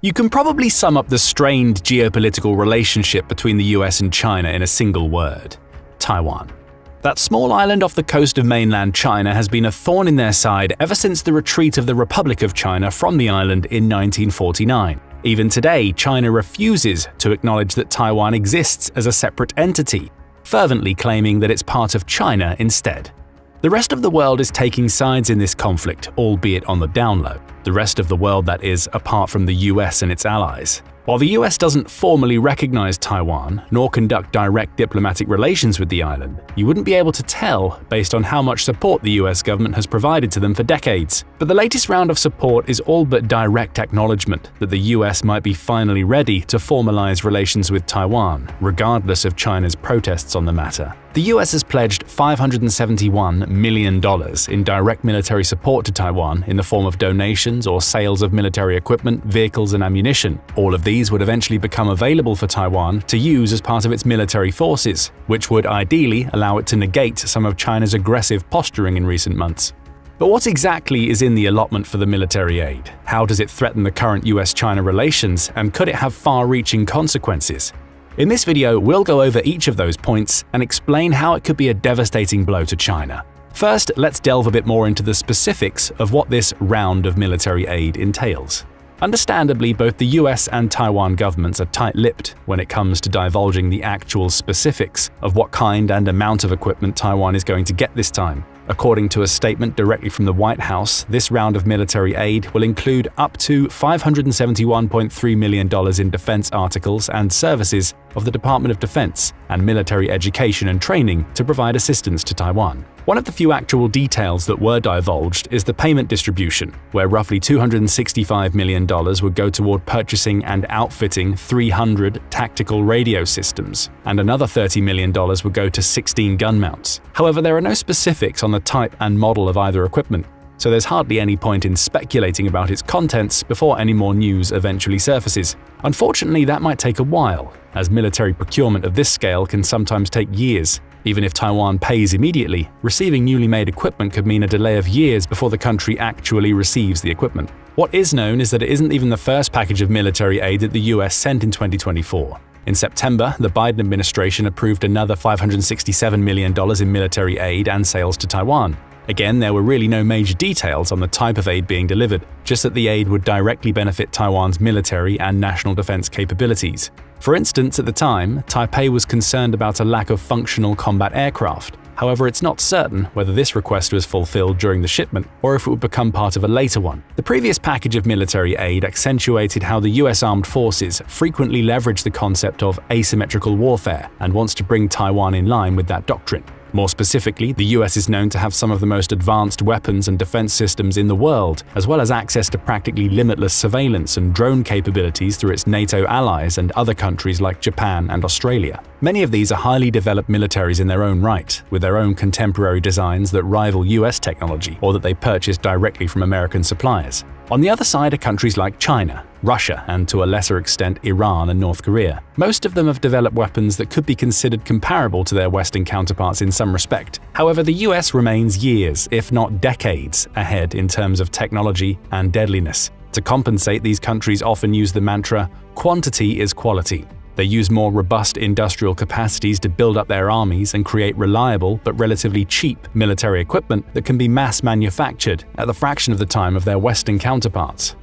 You can probably sum up the strained geopolitical relationship between the US and China in a single word: Taiwan. That small island off the coast of mainland China has been a thorn in their side ever since the retreat of the Republic of China from the island in 1949. Even today, China refuses to acknowledge that Taiwan exists as a separate entity, fervently claiming that it's part of China instead. The rest of the world is taking sides in this conflict, albeit on the down low. The rest of the world, that is, apart from the US and its allies. While the US doesn't formally recognize Taiwan, nor conduct direct diplomatic relations with the island, you wouldn't be able to tell based on how much support the US government has provided to them for decades. But the latest round of support is all but direct acknowledgement that the US might be finally ready to formalize relations with Taiwan, regardless of China's protests on the matter. The US has pledged $571 million in direct military support to Taiwan in the form of donations or sales of military equipment, vehicles, and ammunition. All of these would eventually become available for Taiwan to use as part of its military forces, which would ideally allow it to negate some of China's aggressive posturing in recent months. But what exactly is in the allotment for the military aid? How does it threaten the current US-China relations, and could it have far-reaching consequences? In this video, we'll go over each of those points and explain how it could be a devastating blow to China. First, let's delve a bit more into the specifics of what this round of military aid entails. Understandably, both the US and Taiwan governments are tight-lipped when it comes to divulging the actual specifics of what kind and amount of equipment Taiwan is going to get this time. According to a statement directly from the White House, this round of military aid will include up to $571.3 million in defense articles and services of the Department of Defense and military education and training to provide assistance to Taiwan. One of the few actual details that were divulged is the payment distribution, where roughly $265 million would go toward purchasing and outfitting 300 tactical radio systems, and another $30 million would go to 16 gun mounts. However, there are no specifics on the type and model of either equipment, so there's hardly any point in speculating about its contents before any more news eventually surfaces. Unfortunately, that might take a while, as military procurement of this scale can sometimes take years. Even if Taiwan pays immediately, receiving newly made equipment could mean a delay of years before the country actually receives the equipment. What is known is that it isn't even the first package of military aid that the US sent in 2024. In September, the Biden administration approved another $567 million in military aid and sales to Taiwan. Again, there were really no major details on the type of aid being delivered, just that the aid would directly benefit Taiwan's military and national defense capabilities. For instance, at the time, Taipei was concerned about a lack of functional combat aircraft. However, it's not certain whether this request was fulfilled during the shipment or if it would become part of a later one. The previous package of military aid accentuated how the US Armed Forces frequently leverage the concept of asymmetrical warfare and wants to bring Taiwan in line with that doctrine. More specifically, the US is known to have some of the most advanced weapons and defense systems in the world, as well as access to practically limitless surveillance and drone capabilities through its NATO allies and other countries like Japan and Australia. Many of these are highly developed militaries in their own right, with their own contemporary designs that rival US technology or that they purchase directly from American suppliers. On the other side are countries like China, Russia, and to a lesser extent Iran and North Korea. Most of them have developed weapons that could be considered comparable to their Western counterparts in some respect. However, the US remains years, if not decades, ahead in terms of technology and deadliness. To compensate, these countries often use the mantra, "quantity is quality." They use more robust industrial capacities to build up their armies and create reliable but relatively cheap military equipment that can be mass-manufactured at the fraction of the time of their Western counterparts.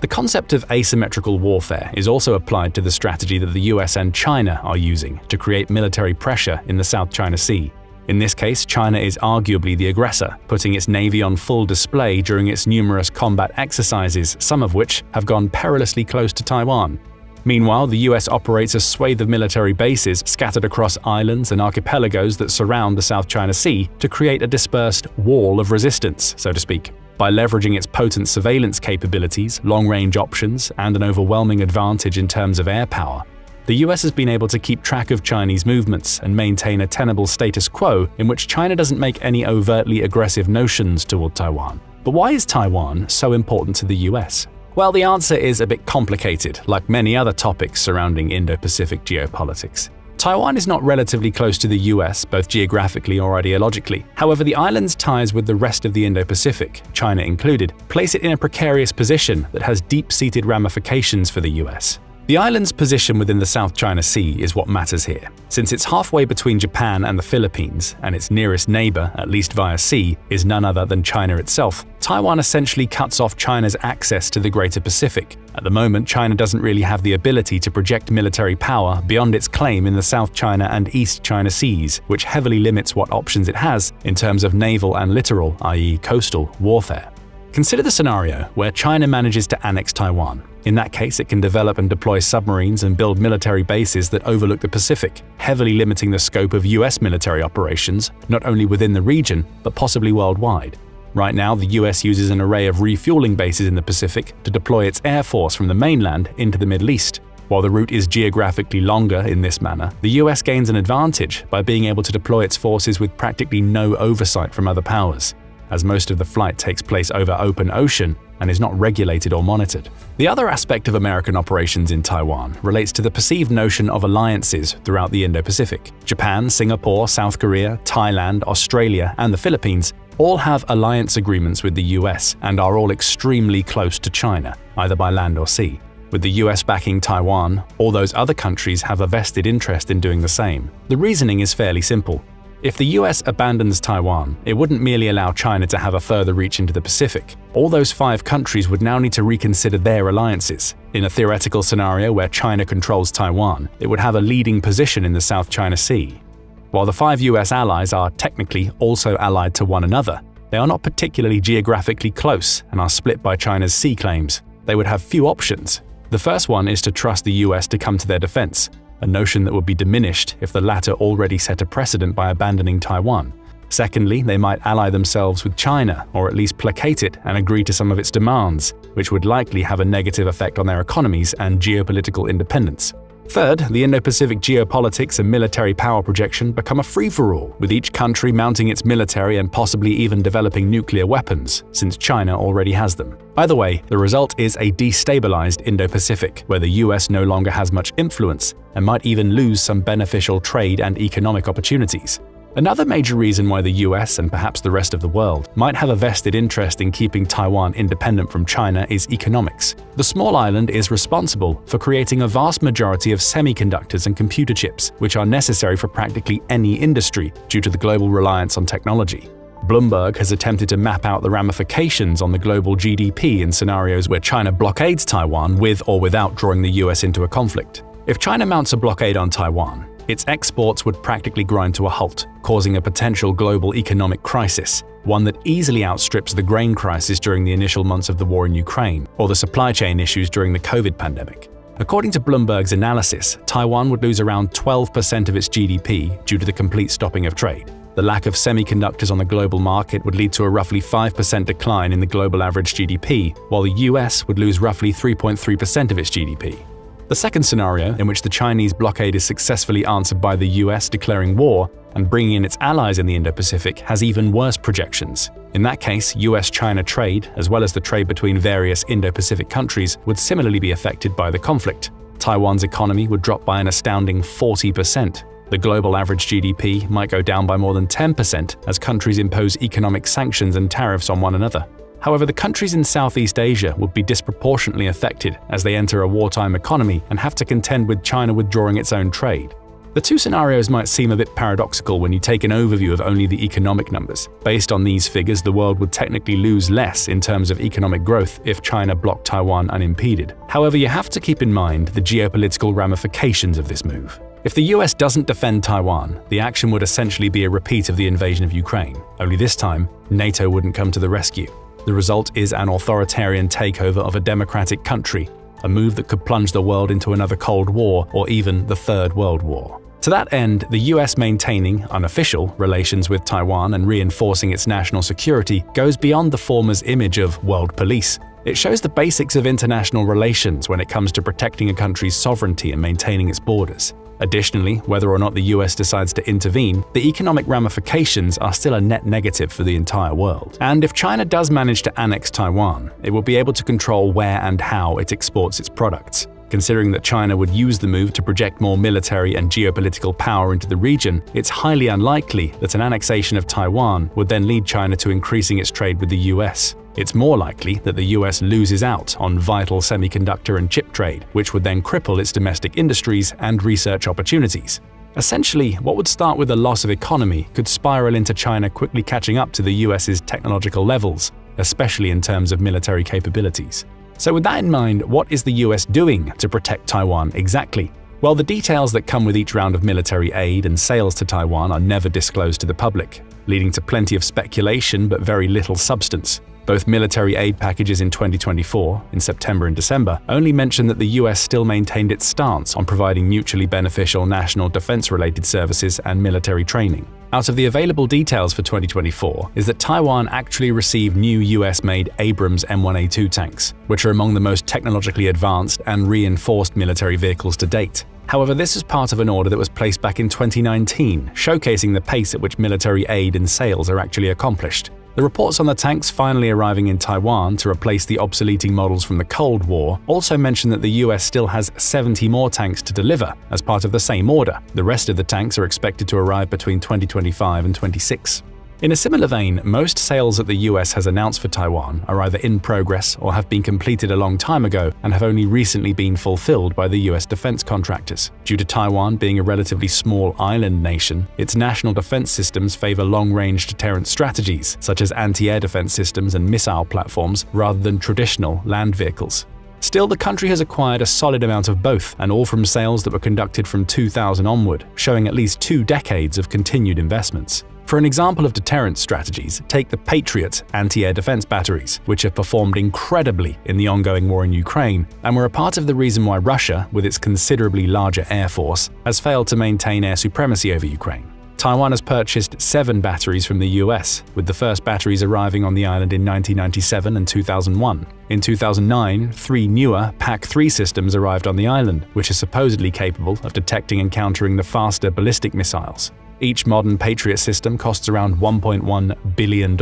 The concept of asymmetrical warfare is also applied to the strategy that the US and China are using to create military pressure in the South China Sea. In this case, China is arguably the aggressor, putting its navy on full display during its numerous combat exercises, some of which have gone perilously close to Taiwan. Meanwhile, the US operates a swathe of military bases scattered across islands and archipelagos that surround the South China Sea to create a dispersed wall of resistance, so to speak. By leveraging its potent surveillance capabilities, long-range options, and an overwhelming advantage in terms of air power, the US has been able to keep track of Chinese movements and maintain a tenable status quo in which China doesn't make any overtly aggressive notions toward Taiwan. But why is Taiwan so important to the US? Well, the answer is a bit complicated, like many other topics surrounding Indo-Pacific geopolitics. Taiwan is not relatively close to the US, both geographically or ideologically. However, the island's ties with the rest of the Indo-Pacific, China included, place it in a precarious position that has deep-seated ramifications for the US. The island's position within the South China Sea is what matters here. Since it's halfway between Japan and the Philippines, and its nearest neighbor, at least via sea, is none other than China itself, Taiwan essentially cuts off China's access to the Greater Pacific. At the moment, China doesn't really have the ability to project military power beyond its claim in the South China and East China Seas, which heavily limits what options it has in terms of naval and littoral, i.e. coastal, warfare. Consider the scenario where China manages to annex Taiwan. In that case, it can develop and deploy submarines and build military bases that overlook the Pacific, heavily limiting the scope of US military operations, not only within the region, but possibly worldwide. Right now, the US uses an array of refueling bases in the Pacific to deploy its air force from the mainland into the Middle East. While the route is geographically longer in this manner, the US gains an advantage by being able to deploy its forces with practically no oversight from other powers, as most of the flight takes place over open ocean and is not regulated or monitored. The other aspect of American operations in Taiwan relates to the perceived notion of alliances throughout the Indo-Pacific. Japan, Singapore, South Korea, Thailand, Australia, and the Philippines all have alliance agreements with the US and are all extremely close to China, either by land or sea. With the US backing Taiwan, all those other countries have a vested interest in doing the same. The reasoning is fairly simple. If the US abandons Taiwan, it wouldn't merely allow China to have a further reach into the Pacific. All those 5 countries would now need to reconsider their alliances. In a theoretical scenario where China controls Taiwan, it would have a leading position in the South China Sea. While the 5 US allies are technically also allied to one another, they are not particularly geographically close and are split by China's sea claims. They would have few options. The first one is to trust the US to come to their defense, a notion that would be diminished if the latter already set a precedent by abandoning Taiwan. Secondly, they might ally themselves with China, or at least placate it and agree to some of its demands, which would likely have a negative effect on their economies and geopolitical independence. Third, the Indo-Pacific geopolitics and military power projection become a free-for-all, with each country mounting its military and possibly even developing nuclear weapons, since China already has them. Either way, the result is a destabilized Indo-Pacific, where the US no longer has much influence and might even lose some beneficial trade and economic opportunities. Another major reason why the US and perhaps the rest of the world might have a vested interest in keeping Taiwan independent from China is economics. The small island is responsible for creating a vast majority of semiconductors and computer chips, which are necessary for practically any industry due to the global reliance on technology. Bloomberg has attempted to map out the ramifications on the global GDP in scenarios where China blockades Taiwan with or without drawing the US into a conflict. If China mounts a blockade on Taiwan, its exports would practically grind to a halt, causing a potential global economic crisis, one that easily outstrips the grain crisis during the initial months of the war in Ukraine or the supply chain issues during the COVID pandemic. According to Bloomberg's analysis, Taiwan would lose around 12% of its GDP due to the complete stopping of trade. The lack of semiconductors on the global market would lead to a roughly 5% decline in the global average GDP, while the US would lose roughly 3.3% of its GDP. The second scenario, in which the Chinese blockade is successfully answered by the US declaring war and bringing in its allies in the Indo-Pacific, has even worse projections. In that case, US-China trade, as well as the trade between various Indo-Pacific countries, would similarly be affected by the conflict. Taiwan's economy would drop by an astounding 40%. The global average GDP might go down by more than 10% as countries impose economic sanctions and tariffs on one another. However, the countries in Southeast Asia would be disproportionately affected as they enter a wartime economy and have to contend with China withdrawing its own trade. The two scenarios might seem a bit paradoxical when you take an overview of only the economic numbers. Based on these figures, the world would technically lose less in terms of economic growth if China blocked Taiwan unimpeded. However, you have to keep in mind the geopolitical ramifications of this move. If the US doesn't defend Taiwan, the action would essentially be a repeat of the invasion of Ukraine, only this time, NATO wouldn't come to the rescue. The result is an authoritarian takeover of a democratic country, a move that could plunge the world into another Cold War or even the Third World War. To that end, the US maintaining unofficial relations with Taiwan and reinforcing its national security goes beyond the former's image of world police. It shows the basics of international relations when it comes to protecting a country's sovereignty and maintaining its borders. Additionally, whether or not the US decides to intervene, the economic ramifications are still a net negative for the entire world. And if China does manage to annex Taiwan, it will be able to control where and how it exports its products. Considering that China would use the move to project more military and geopolitical power into the region, it's highly unlikely that an annexation of Taiwan would then lead China to increasing its trade with the US. It's more likely that the US loses out on vital semiconductor and chip trade, which would then cripple its domestic industries and research opportunities. Essentially, what would start with a loss of economy could spiral into China quickly catching up to the US's technological levels, especially in terms of military capabilities. So with that in mind, what is the US doing to protect Taiwan exactly? Well, the details that come with each round of military aid and sales to Taiwan are never disclosed to the public, leading to plenty of speculation but very little substance. Both military aid packages in 2024, in September and December, only mention that the US still maintained its stance on providing mutually beneficial national defense-related services and military training. Out of the available details for 2024 is that Taiwan actually received new US-made Abrams M1A2 tanks, which are among the most technologically advanced and reinforced military vehicles to date. However, this is part of an order that was placed back in 2019, showcasing the pace at which military aid and sales are actually accomplished. The reports on the tanks finally arriving in Taiwan to replace the obsoleting models from the Cold War also mention that the US still has 70 more tanks to deliver as part of the same order. The rest of the tanks are expected to arrive between 2025 and 26. In a similar vein, most sales that the US has announced for Taiwan are either in progress or have been completed a long time ago and have only recently been fulfilled by the US defense contractors. Due to Taiwan being a relatively small island nation, its national defense systems favor long-range deterrent strategies, such as anti-air defense systems and missile platforms, rather than traditional land vehicles. Still, the country has acquired a solid amount of both, and all from sales that were conducted from 2000 onward, showing at least 2 decades of continued investments. For an example of deterrent strategies, take the Patriot anti-air defense batteries, which have performed incredibly in the ongoing war in Ukraine, and were a part of the reason why Russia, with its considerably larger air force, has failed to maintain air supremacy over Ukraine. Taiwan has purchased 7 batteries from the US, with the first batteries arriving on the island in 1997 and 2001. In 2009, 3 newer PAC-3 systems arrived on the island, which are supposedly capable of detecting and countering the faster ballistic missiles. Each modern Patriot system costs around $1.1 billion,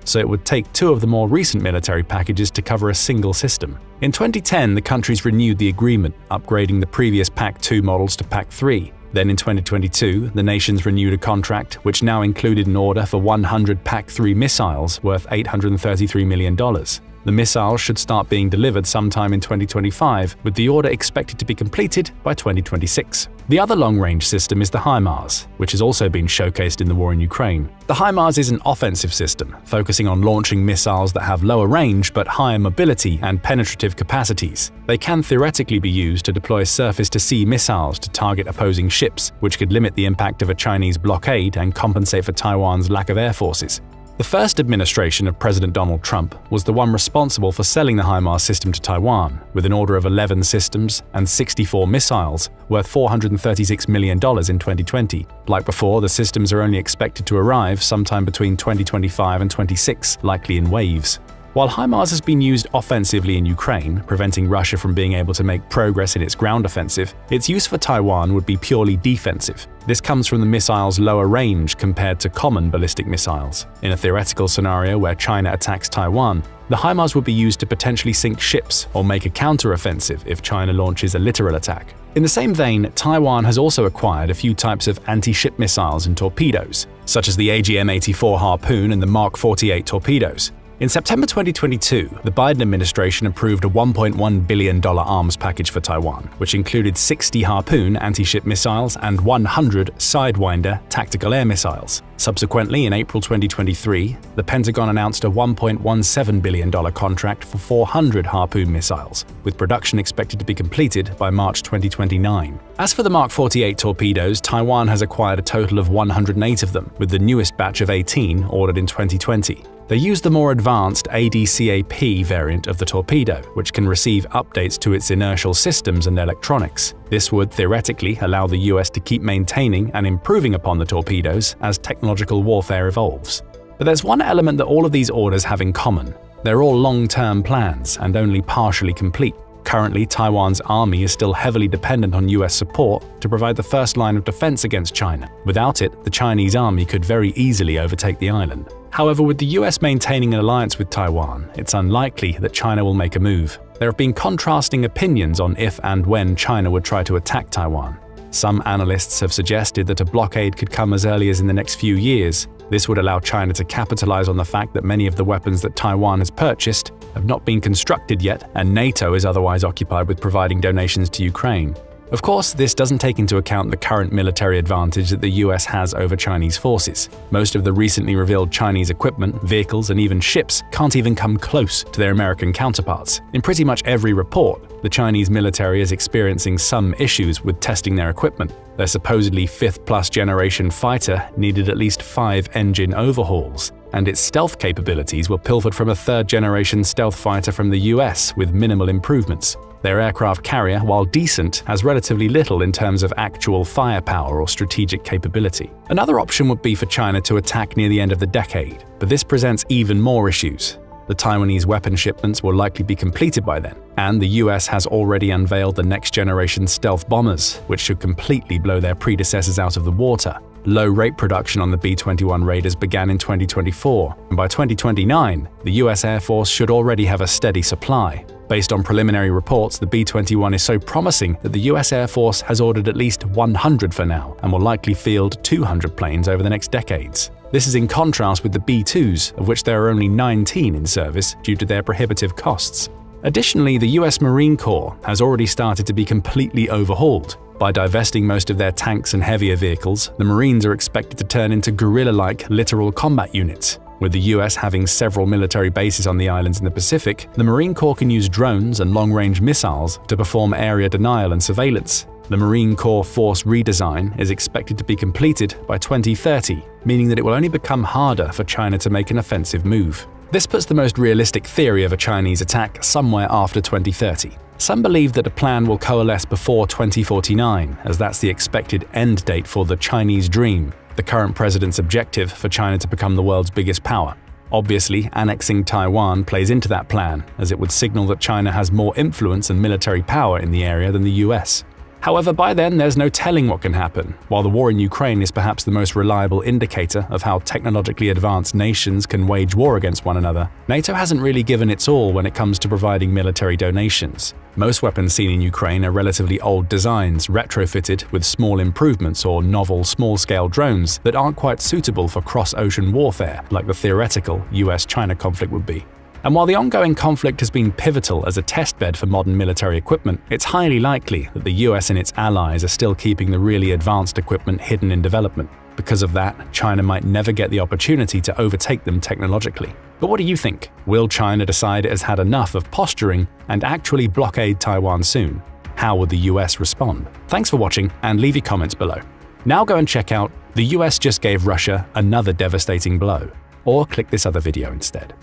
so it would take 2 of the more recent military packages to cover a single system. In 2010, the countries renewed the agreement, upgrading the previous PAC-2 models to PAC-3. Then in 2022, the nations renewed a contract which now included an order for 100 PAC-3 missiles worth $833 million. The missiles should start being delivered sometime in 2025, with the order expected to be completed by 2026. The other long-range system is the HIMARS, which has also been showcased in the war in Ukraine. The HIMARS is an offensive system, focusing on launching missiles that have lower range but higher mobility and penetrative capacities. They can theoretically be used to deploy surface-to-sea missiles to target opposing ships, which could limit the impact of a Chinese blockade and compensate for Taiwan's lack of air forces. The first administration of President Donald Trump was the one responsible for selling the HIMARS system to Taiwan, with an order of 11 systems and 64 missiles worth $436 million in 2020. Like before, the systems are only expected to arrive sometime between 2025 and 26, likely in waves. While HIMARS has been used offensively in Ukraine, preventing Russia from being able to make progress in its ground offensive, its use for Taiwan would be purely defensive. This comes from the missile's lower range compared to common ballistic missiles. In a theoretical scenario where China attacks Taiwan, the HIMARS would be used to potentially sink ships or make a counter-offensive if China launches a littoral attack. In the same vein, Taiwan has also acquired a few types of anti-ship missiles and torpedoes, such as the AGM-84 Harpoon and the Mark 48 torpedoes. In September 2022, the Biden administration approved a $1.1 billion arms package for Taiwan, which included 60 Harpoon anti-ship missiles and 100 Sidewinder tactical air missiles. Subsequently, in April 2023, the Pentagon announced a $1.17 billion contract for 400 Harpoon missiles, with production expected to be completed by March 2029. As for the Mark 48 torpedoes, Taiwan has acquired a total of 108 of them, with the newest batch of 18 ordered in 2020. They use the more advanced ADCAP variant of the torpedo, which can receive updates to its inertial systems and electronics. This would theoretically allow the US to keep maintaining and improving upon the torpedoes as technological warfare evolves. But there's one element that all of these orders have in common. They're all long-term plans and only partially complete. Currently, Taiwan's army is still heavily dependent on US support to provide the first line of defense against China. Without it, the Chinese army could very easily overtake the island. However, with the US maintaining an alliance with Taiwan, it's unlikely that China will make a move. There have been contrasting opinions on if and when China would try to attack Taiwan. Some analysts have suggested that a blockade could come as early as in the next few years. This would allow China to capitalize on the fact that many of the weapons that Taiwan has purchased have not been constructed yet, and NATO is otherwise occupied with providing donations to Ukraine. Of course, this doesn't take into account the current military advantage that the US has over Chinese forces. Most of the recently revealed Chinese equipment, vehicles, and even ships can't even come close to their American counterparts. In pretty much every report, the Chinese military is experiencing some issues with testing their equipment. Their supposedly 5th-plus generation fighter needed at least 5 engine overhauls, and its stealth capabilities were pilfered from a 3rd-generation stealth fighter from the US with minimal improvements. Their aircraft carrier, while decent, has relatively little in terms of actual firepower or strategic capability. Another option would be for China to attack near the end of the decade, but this presents even more issues. The Taiwanese weapon shipments will likely be completed by then, and the US has already unveiled the next-generation stealth bombers, which should completely blow their predecessors out of the water. Low-rate production on the B-21 Raiders began in 2024, and by 2029, the US Air Force should already have a steady supply. Based on preliminary reports, the B-21 is so promising that the US Air Force has ordered at least 100 for now, and will likely field 200 planes over the next decades. This is in contrast with the B-2s, of which there are only 19 in service due to their prohibitive costs. Additionally, the US Marine Corps has already started to be completely overhauled. By divesting most of their tanks and heavier vehicles, the Marines are expected to turn into guerrilla-like littoral combat units. With the US having several military bases on the islands in the Pacific, the Marine Corps can use drones and long-range missiles to perform area denial and surveillance. The Marine Corps force redesign is expected to be completed by 2030, meaning that it will only become harder for China to make an offensive move. This puts the most realistic theory of a Chinese attack somewhere after 2030. Some believe that a plan will coalesce before 2049, as that's the expected end date for the Chinese Dream, the current president's objective for China to become the world's biggest power. Obviously, annexing Taiwan plays into that plan, as it would signal that China has more influence and military power in the area than the US. However, by then there's no telling what can happen. While the war in Ukraine is perhaps the most reliable indicator of how technologically advanced nations can wage war against one another, NATO hasn't really given its all when it comes to providing military donations. Most weapons seen in Ukraine are relatively old designs, retrofitted with small improvements or novel small-scale drones that aren't quite suitable for cross-ocean warfare like the theoretical US-China conflict would be. And while the ongoing conflict has been pivotal as a testbed for modern military equipment, it's highly likely that the US and its allies are still keeping the really advanced equipment hidden in development. Because of that, China might never get the opportunity to overtake them technologically. But what do you think? Will China decide it has had enough of posturing and actually blockade Taiwan soon? How would the US respond? Thanks for watching, and leave your comments below. Now go and check out "The US just gave Russia another devastating blow," or click this other video instead.